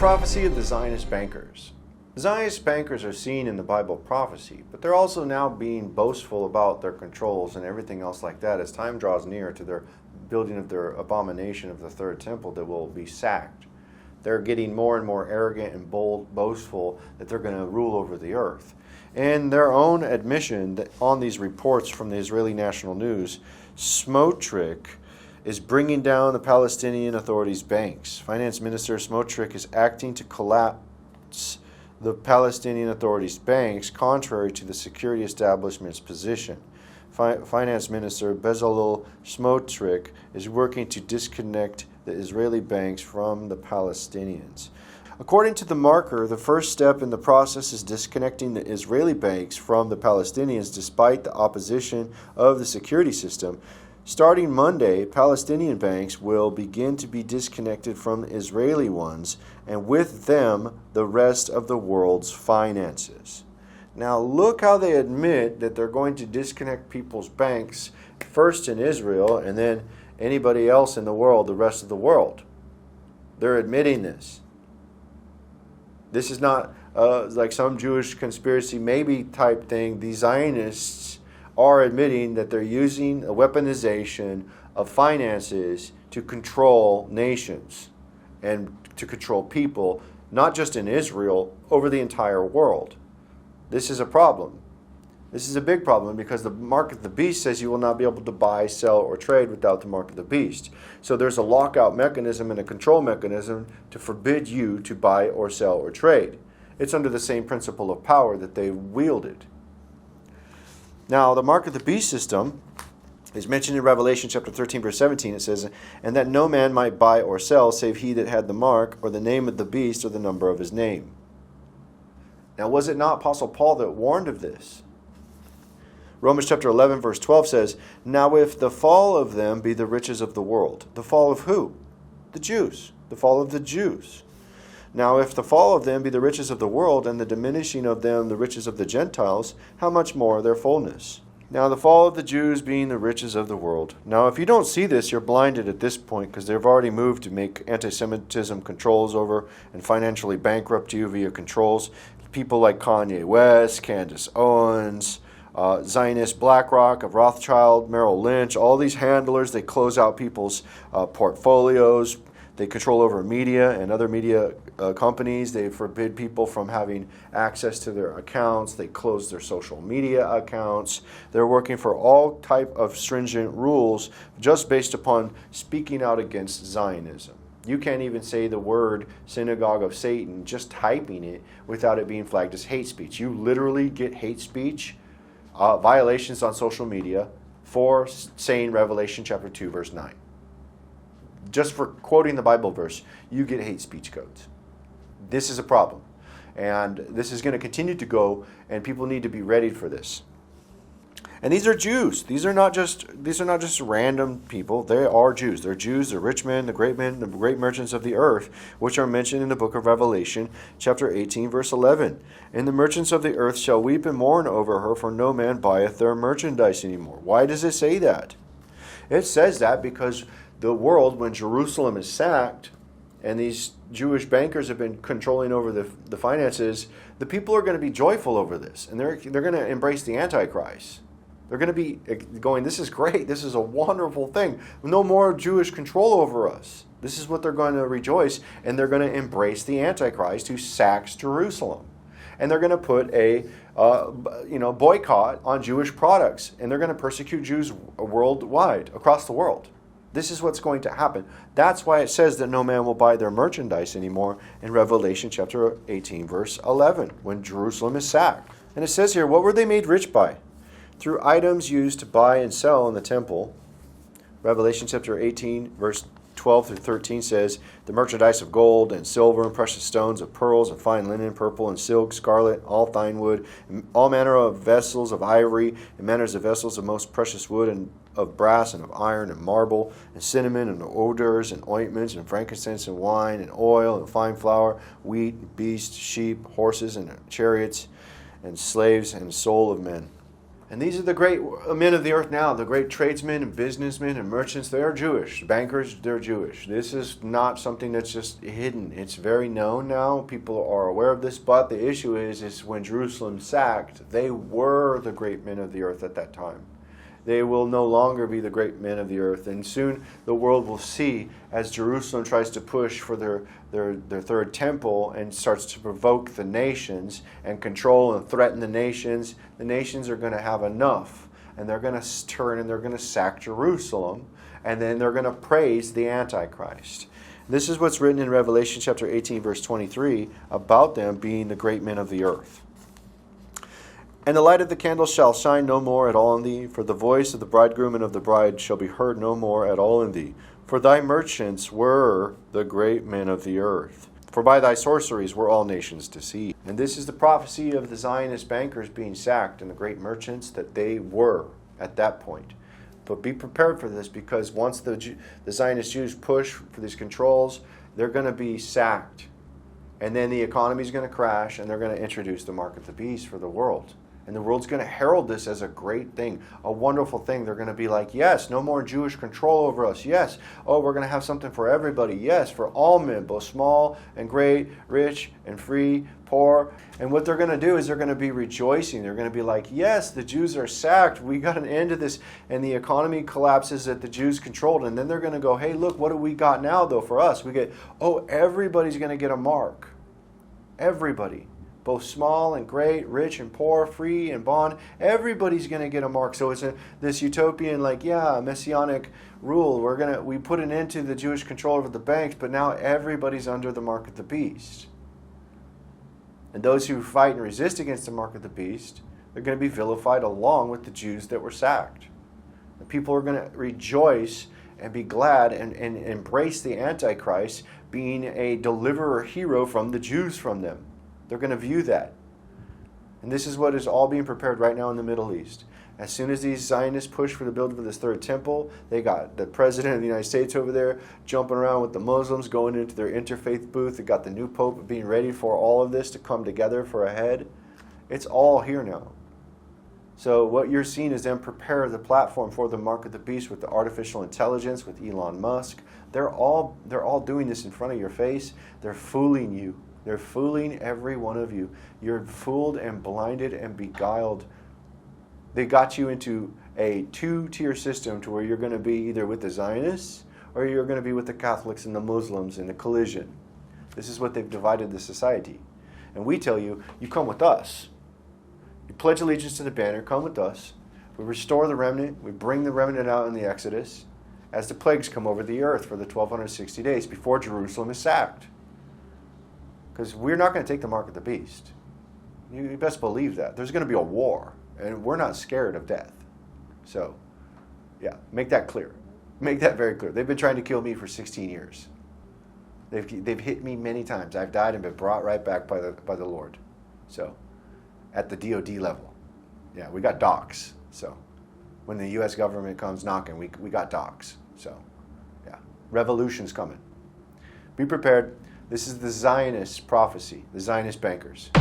prophecy of the Zionist bankers. The Zionist bankers are seen in the Bible prophecy, but they're also now being boastful about their controls and everything else like that as time draws near to their building of their abomination of the third temple that will be sacked. They're getting more and more arrogant and boastful that they're going to rule over the earth. In their own admission that on these reports from the Israeli national news, Smotrich is bringing down the Palestinian Authority's banks. Finance Minister Smotrich is acting to collapse the Palestinian Authority's banks, contrary to the security establishment's position. Finance Minister Bezalel Smotrich is working to disconnect the Israeli banks from the Palestinians. According to the marker, the first step in the process is disconnecting the Israeli banks from the Palestinians despite the opposition of the security system. Starting Monday, Palestinian banks will begin to be disconnected from Israeli ones, and with them, the rest of the world's finances. Now, look how they admit that they're going to disconnect people's banks, first in Israel, and then anybody else in the world, the rest of the world. They're admitting this. This is not like some Jewish conspiracy maybe type thing. The Zionists are admitting that they're using a weaponization of finances to control nations and to control people, not just in Israel, over the entire world. This is a problem. This is a big problem because the mark of the beast says you will not be able to buy, sell, or trade without the mark of the beast. So there's a lockout mechanism and a control mechanism to forbid you to buy or sell or trade. It's under the same principle of power that they wielded. Now, the mark of the beast system is mentioned in Revelation chapter 13, verse 17. It says, "And that no man might buy or sell, save he that had the mark, or the name of the beast, or the number of his name." Now, was it not Apostle Paul that warned of this? Romans chapter 11, verse 12 says, "Now if the fall of them be the riches of the world." The fall of who? The Jews. The fall of the Jews. "Now if the fall of them be the riches of the world, and the diminishing of them the riches of the Gentiles, how much more their fullness?" Now the fall of the Jews being the riches of the world. Now if you don't see this, you're blinded at this point because they've already moved to make anti-Semitism controls over and financially bankrupt you via controls. People like Kanye West, Candace Owens, Zionist BlackRock, of Rothschild, Merrill Lynch, all these handlers, they close out people's portfolios. They control over media and other media companies. They forbid people from having access to their accounts. They close their social media accounts. They're working for all type of stringent rules just based upon speaking out against Zionism. You can't even say the word synagogue of Satan, just typing it, without it being flagged as hate speech. You literally get hate speech violations on social media for saying Revelation chapter 2, verse 9. Just for quoting the Bible verse, you get hate speech codes. This is a problem. And this is going to continue to go, and people need to be ready for this. And these are Jews. These are not just random people. They are Jews. They're Jews, they're rich men, the great merchants of the earth, which are mentioned in the book of Revelation, chapter 18, verse 11. "And the merchants of the earth shall weep and mourn over her, for no man buyeth their merchandise anymore." Why does it say that? It says that because the world, when Jerusalem is sacked, and these Jewish bankers have been controlling over the finances, the people are going to be joyful over this, and they're going to embrace the Antichrist. They're going to be going, "This is great. This is a wonderful thing. No more Jewish control over us." This is what they're going to rejoice, and they're going to embrace the Antichrist who sacks Jerusalem. And they're going to put a boycott on Jewish products, and they're going to persecute Jews worldwide, across the world. This is what's going to happen. That's why it says that no man will buy their merchandise anymore in Revelation chapter 18, verse 11, when Jerusalem is sacked. And it says here, what were they made rich by? Through items used to buy and sell in the temple. Revelation chapter 18, verse 12 through 13 says, "The merchandise of gold and silver and precious stones, of pearls and fine linen, purple and silk, scarlet, all fine wood, and all manner of vessels of ivory, and manners of vessels of most precious wood, and of brass and of iron and marble, and cinnamon and odors and ointments and frankincense and wine and oil and fine flour, wheat, beasts, sheep, horses and chariots, and slaves and soul of men." And these are the great men of the earth now, the great tradesmen and businessmen and merchants. They are Jewish. Bankers, they're Jewish. This is not something that's just hidden. It's very known now. People are aware of this. But the issue is when Jerusalem sacked, they were the great men of the earth at that time. They will no longer be the great men of the earth. And soon the world will see, as Jerusalem tries to push for their third temple and starts to provoke the nations and control and threaten the nations are going to have enough. And they're going to turn and they're going to sack Jerusalem. And then they're going to praise the Antichrist. This is what's written in Revelation chapter 18, verse 23, about them being the great men of the earth. And the light of the candle shall shine no more at all in thee, for the voice of the bridegroom and of the bride shall be heard no more at all in thee. For thy merchants were the great men of the earth. For by thy sorceries were all nations deceived. And this is the prophecy of the Zionist bankers being sacked and the great merchants that they were at that point. But be prepared for this, because once the Zionist Jews push for these controls, they're going to be sacked. And then the economy is going to crash, and they're going to introduce the mark of the beast for the world. And the world's going to herald this as a great thing, a wonderful thing. They're going to be like, yes, no more Jewish control over us. Yes, oh, we're going to have something for everybody. Yes, for all men, both small and great, rich and free, poor. And what they're going to do is they're going to be rejoicing. They're going to be like, yes, the Jews are sacked. We got an end to this. And the economy collapses that the Jews controlled. And then they're going to go, hey, look, what do we got now, though, for us? We get, oh, everybody's going to get a mark. Everybody. Both small and great, rich and poor, free and bond, everybody's going to get a mark. So it's this utopian, messianic rule. We put an end to the Jewish control over the banks, but now everybody's under the mark of the beast. And those who fight and resist against the mark of the beast, they're going to be vilified along with the Jews that were sacked. The people are going to rejoice and be glad and embrace the Antichrist being a deliverer hero from the Jews from them. They're going to view that. And this is what is all being prepared right now in the Middle East. As soon as these Zionists push for the building of this third temple, they got the president of the United States over there jumping around with the Muslims, going into their interfaith booth. They got the new pope being ready for all of this to come together for a head. It's all here now. So what you're seeing is them prepare the platform for the mark of the beast with the artificial intelligence, with Elon Musk. They're all doing this in front of your face. They're fooling you. They're fooling every one of you. You're fooled and blinded and beguiled. They got you into a two-tier system to where you're going to be either with the Zionists or you're going to be with the Catholics and the Muslims in the collision. This is what they've divided the society. And we tell you, you come with us. You pledge allegiance to the banner, come with us. We restore the remnant. We bring the remnant out in the Exodus as the plagues come over the earth for the 1260 days before Jerusalem is sacked. Because we're not going to take the mark of the beast. You best believe that. There's going to be a war, and we're not scared of death. So, yeah, make that clear. Make that very clear. They've been trying to kill me for 16 years. They've hit me many times. I've died and been brought right back by the Lord. So, at the DOD level. Yeah, we got docs. So, when the U.S. government comes knocking, we got docs. So, yeah, revolution's coming. Be prepared. This is the Zionist prophecy, the Zionist bankers.